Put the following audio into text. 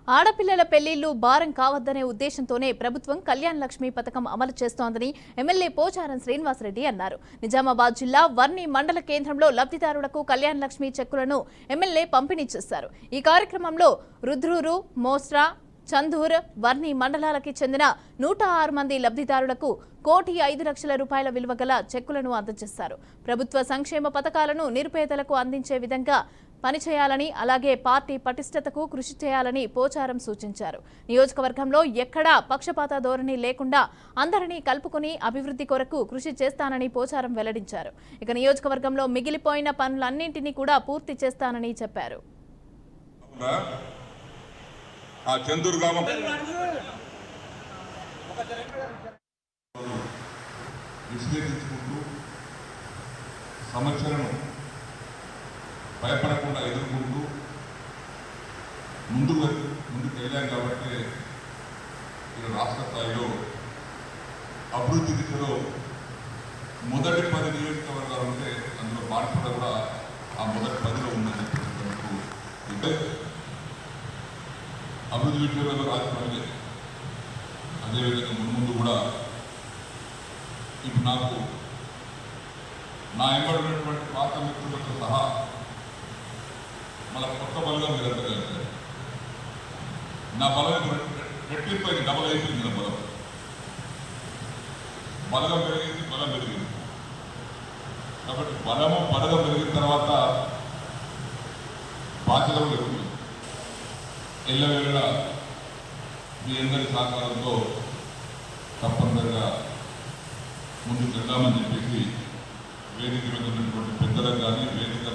ఆడపిల్లల పెళ్లిళ్లు భారం కావద్దనే ఉద్దేశంతోనే ప్రభుత్వం కళ్యాణ లక్ష్మి పథకం అమలు చేస్తోందని ఎమ్మెల్యే పోచారం శ్రీనివాసరెడ్డి అన్నారు. నిజామాబాద్ జిల్లా వర్ణి మండల కేంద్రంలో లబ్ధిదారులకు కళ్యాణ లక్ష్మి చెక్కులను ఎమ్మెల్యే పంపిణీ చేశారు. ఈ కార్యక్రమంలో రుద్రూరు, మోస్రా, చందూర్, వర్ణి మండలాలకి చెందిన 106 మంది లబ్ధిదారులకు 1,05,00,000 రూపాయల విలువ గల చెక్కులను అందజేశారు. ప్రభుత్వ సంక్షేమ పథకాలను నిరుపేదలకు అందించే విధంగా పనిచేయాలని, అలాగే పార్టీ పటిష్టతకు కృషి చేయాలని పోచారం సూచించారు. నియోజకవర్గంలో ఎక్కడా పక్షపాత ధోరణి లేకుండా అందరినీ కలుపుకుని అభివృద్ధి కొరకు కృషి చేస్తానని పోచారం వెల్లడించారు. ఇక నియోజకవర్గంలో మిగిలిపోయిన పనులన్నింటినీ కూడా పూర్తి చేస్తానని చెప్పారు. సమస్యలను భయపడకుండా ఎదుర్కొంటూ ముందుకు వెళ్ళాం కాబట్టి ఇక్కడ రాష్ట్ర స్థాయిలో అభివృద్ధి దిశలో మొదటి 10 నియోజకవర్గాలు ఉంటే అందులో బాన్పడ కూడా ఆ మొదటి 10లో ఉందని చెప్పేసి అభివృద్ధి విషయంలో రాజకీయాలే అదేవిధంగా ముందు కూడా ఇప్పుడు నాకు నా ఎంబడినటువంటి పాత మిత్రులతో సహా మళ్ళీ కొత్త బలంగా మీరు అంతగా నా బలం రెట్టింపు అయింది, డబల్ అయిపోయింది. నా బలం పెరిగింది, బలం పెరిగింది. కాబట్టి బలం పెరిగిన తర్వాత బాధ్యత కూడా ఎక్కువ. ఎల్లవేళ మీ అందరి సహకారంతో తప్పనిసరిగా ముందుకు వెళ్దామని చెప్పేసి వేదిక మీద ఉన్నటువంటి పెద్దలకు కానీ వేదిక